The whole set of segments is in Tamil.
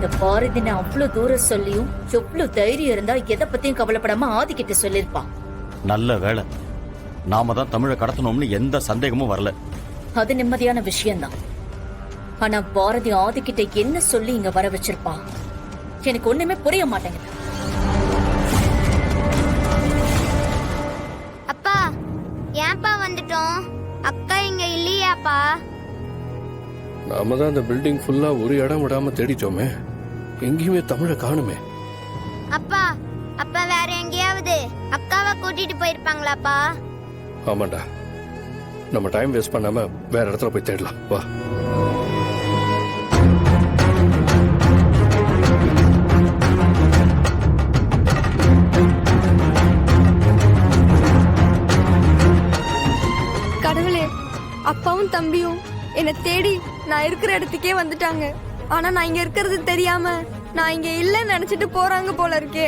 அந்த பாரதினை அவ்வளவு தூரம் சொல்லியும் எவ்வளவு தைரியம் இருந்தா எதை பத்தியும் கவலைப்படாம ஆதிக்கிட்ட சொல்லிருப்பான். நல்ல வேலை, நாம தான் தமிழை கடத்தணும்னு எந்த சந்தேகமும் வரல. அது நிம்மதியான விஷயம்தான். ஆனா பாரதி ஆதிக்கிட்ட என்ன சொல்லி இங்க வர வச்சிருப்பா எனக்கு ஒண்ணுமே புரிய மாட்டேங்குது. அப்பா ஏன்பா வந்துட்டோம்? அக்கா இங்க இல்லையாப்பா? நாம தான் அந்த பில்டிங் ஃபுல்லா ஒரு இடம் விடாம தேடிட்டோமே, எங்கேயுமே தமிழை காணுமே. அப்பா அப்பா வேற எங்கேயாவது அக்காவை கூட்டிட்டு போயிருப்பாங்களாப்பா? ஆமாண்டா, நம்ம டைம் வேஸ்ட் பண்ணாம வேற இடத்துல போய் தேடலாம் வா. கடவுளே, அப்பாவும் தம்பியும் என்னை தேடி நான் இருக்கிற இடத்துக்கே வந்துட்டாங்க. ஆனா நான் இங்க இருக்கிறது தெரியாம நான் இங்க இல்லன்னு நினைச்சிட்டு போறாங்க போல இருக்கே.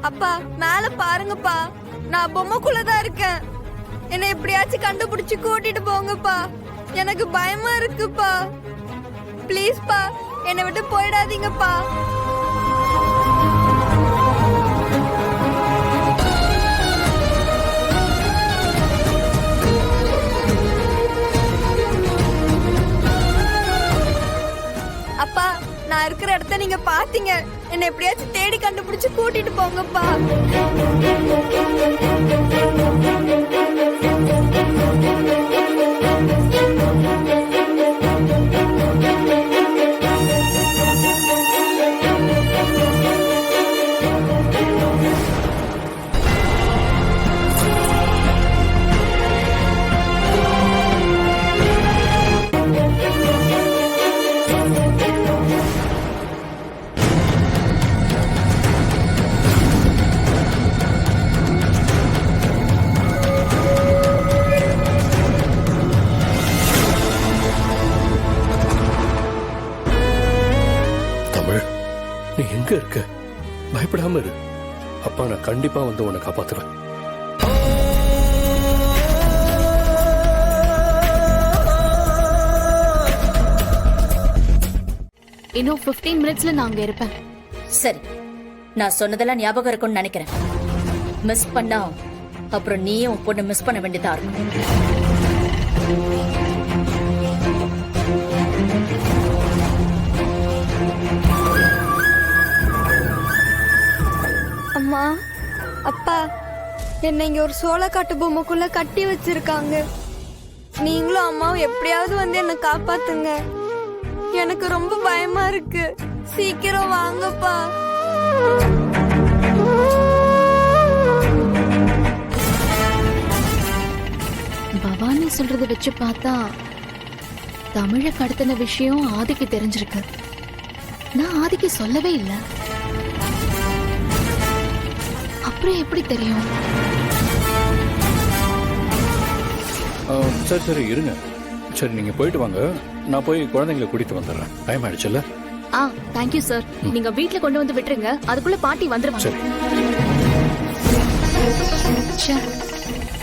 அப்பா மேல பாருங்கப்பா, நான் பொம்மைக்குள்ளதான் இருக்கேன். என்னை எப்படியாச்சும் கண்டுபிடிச்சு கூட்டிட்டு போங்கப்பா, எனக்கு பயமா இருக்குப்பா. ப்ளீஸ்ப்பா என்னை விட்டு போயிடாதீங்கப்பா. அப்பா நான் இருக்கிற இடத்த நீங்க பாத்தீங்க, என்ன எப்படியாச்சும் தேடி கண்டுபிடிச்சு கூட்டிட்டு போங்கப்பா. நீ எங்க இருக்க? பயப்படாம இரு, அப்பா நான் கண்டிப்பா வந்து உன்னை காப்பாத்துவேன். இன்னும் 15 மினிட்ஸ்ல நான் அங்க இருப்பேன். சரி, நான் சொன்னதெல்லாம் ஞாபகம் இருக்கும்னு நினைக்கிறேன். மிஸ் பண்ணா அப்புறம் நீயே உன் பொண்ணு மிஸ் பண்ண வேண்டியதா இருக்கும். அம்மா, அப்பா, என்னை இங்க ஒரு சோளக்காட்டு பொம்மைக்குள்ள கட்டி வச்சிருக்காங்க. நீங்களும் அம்மாவும் எப்படியாவது வந்து என்ன காப்பாத்துங்க. எனக்கு ரொம்ப பயமா இருக்கு. சீக்கிரம் வாங்கப்பா. பவானி சொல்றத வச்சு பார்த்தா தமிழை கடத்தின விஷயம் ஆதிக்கு தெரிஞ்சிருக்கு. நான் ஆதிக்கு சொல்லவே இல்லை. அப்புறம் எப்படி தெரியும்? சரி சரி இருங்க. சரி நீங்க போயிட்டு வாங்க, நான் போய் குழந்தைங்களை கூட்டிட்டு வந்துடுறேன். டைம் ஆயிடுச்சுல்ல? Thank you sir. நீங்க வீட்ல கொண்டு வந்து விட்டுருங்க, அதுக்குள்ள பாட்டி வந்துருவாங்க. சரி.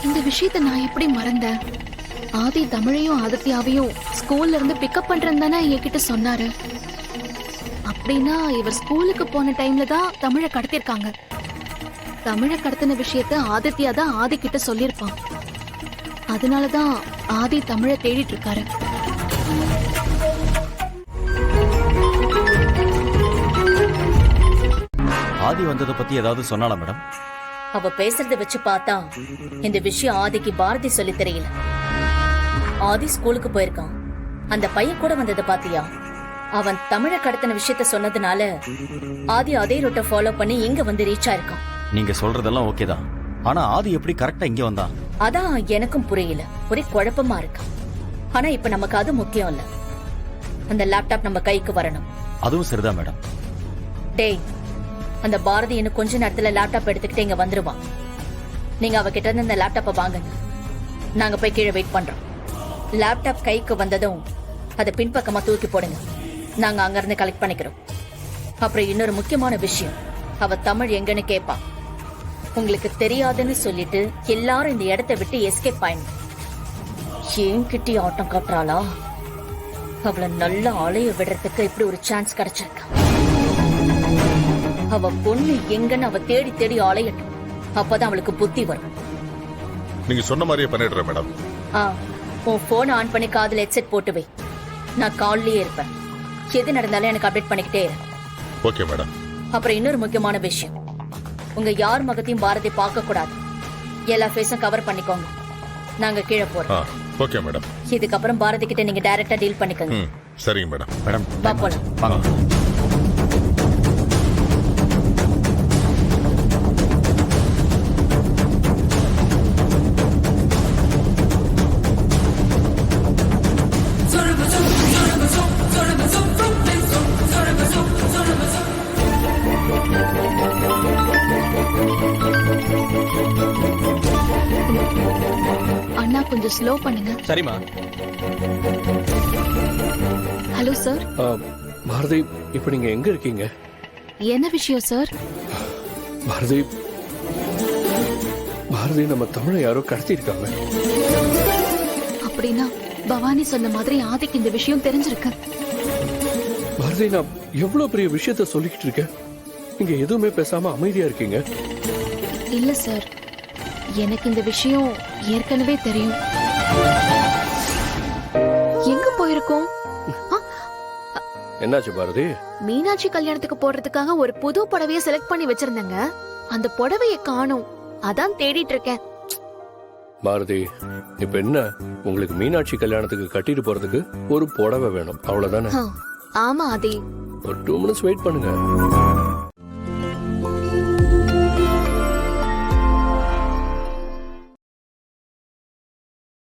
இந்த விஷயத்தை நான் எப்படி மறந்தேன்? ஆதி தமிழையும் ஆதித்யாவையும் ஸ்கூல்ல இருந்து பிக்கப் பண்றேன்னு தானே என்கிட்ட சொன்னாரு. அப்படின்னா இவர் ஸ்கூலுக்கு போன டைம்ல தான் தமிழை கடத்திருக்காங்க. தமிழை கடத்தின விஷயத்த ஆதித்யா தான் ஆதி கிட்ட சொல்லியிருப்பான். அதனாலதான் ஆதி தமிழை தேடிட்டு இருக்காரு. ஆதி வந்ததை பத்தி ஏதாவது சொன்னாலா மேடம்? அவ பேசுறத வச்சு பார்த்தா இந்த விஷயம் ஆதிக்கு பாரதி சொல்லி தெரியல. ஆதி ஸ்கூலுக்கு போயிருக்கான். அந்த பையன் கூட வந்ததை பாத்தியா? அவன் தமிழை கடத்தின விஷயத்த சொன்னதுனால ஆதி அதே ரூட்டை ஃபாலோ பண்ணி இங்க வந்து ரீச் ஆயிருக்கான். நீங்க சொல்றதெல்லாம் ஓகே தான், ஆனா ஆதி எப்படி கரெக்டா இங்க வந்தான்? அதான் எனக்கும் புரியல, ஒரே குழப்பமா இருக்கு. ஆனா இப்ப நமக்கு அது முக்கியம் இல்ல. அந்த லேப்டாப் நம்ம கைக்கு வரணும். அதுவும் சரிதான் மேடம். டேய், அந்த பாரதி இன்னும் கொஞ்ச நேரத்துல லேப்டாப் எடுத்துக்கிட்டு இங்க வந்துருவான். நீங்க அவகிட்ட இருந்து இந்த லேப்டாப்பை வாங்குங்க. நாங்க போய் கீழே வெயிட் பண்றோம். லேப்டாப் கைக்கு வந்ததும் அதை பின்பக்கமா தூக்கி போடுங்க. நாங்க அங்க இருந்து கலெக்ட் பண்ணிக்கிறோம். அப்புறம் இன்னொரு முக்கியமான விஷயம், அவ தமிழ் எங்கன்னு கேட்பா. உங்களுக்கு தெரியாதுன்னு சொல்லிட்டு எல்லாரும் இந்த இடத்தை விட்டு எஸ்கேப் ஆயிடும். ஏன் கிட்டி ஆட்டம் காட்டுறாளா? அவளை நல்ல அலைய விடுறதுக்கு இப்படி ஒரு சான்ஸ் கிடைச்சிருக்கு. அவ பொண்ணு எங்கன்னு அவ தேடி தேடி அலையட்டும். அப்பதான் அவளுக்கு புத்தி வரும். நீங்க சொன்ன மாதிரியே பண்ணிடுறேன் மேடம். உன் போன் ஆன் பண்ணி காதுல ஹெட்செட் போட்டு வை. நான் கால்லயே இருப்பேன். எது நடந்தாலும் எனக்கு அப்டேட் பண்ணிக்கிட்டே இரு. Okay madam. அப்புறம் இன்னொரு முக்கியமான விஷயம், உங்க யார் முகத்தையும் பாரதி பார்க்க கூடாது. எல்லா ஃபேஸும் கவர் பண்ணிக்கோங்க. நாங்க கீழே போறோம். Okay madam. இதுக்கப்புறம் பாரதி கிட்ட நீங்க டைரக்டா டீல் பண்ணிக்கோங்க. ம் சரிங்க மேடம். மேடம் வா போலாம். வாங்க. அண்ணா கொஞ்சம் ஸ்லோ பண்ணுங்க. சரிம்மா. Hello sir. பாரதி, இப்ப நீங்க எங்க இருக்கீங்க? என்ன விஷயம் சார்? பாரதி, பாரதி, நம்ம தமிழை யாரோ கடத்தி இருக்காங்க. அப்படின்னா பவானி சொன்ன மாதிரி ஆதிக்கு இந்த விஷயம் தெரிஞ்சிருக்கு. பாரதி, நான் எவ்வளவு பெரிய விஷயத்த சொல்லிக்கிட்டு இருக்கேன், நீங்க எதுவுமே பேசாம அமைதியா இருக்கீங்க. இல்ல சார், எனக்கு இந்த விஷயம் ஏற்கனவே தெரியும். எங்க போயிருக்கோம்? என்னாச்சு பாரதி? மீனாட்சி கல்யாணத்துக்கு போடுறதுக்காக ஒரு புது புடவைய செலக்ட் பண்ணி வச்சிருந்தேங்க. அந்த புடவைய காணோம். அதான் தேடிட்டு இருக்கேன். பாரதி, இப்ப என்ன, உங்களுக்கு மீனாட்சி கல்யாணத்துக்கு கட்டிட்டு போறதுக்கு ஒரு புடவை வேணும், அவ்வளவுதானே? ஆமா ஆதி. ஒரு 2 minutes வெயிட் பண்ணுங்க.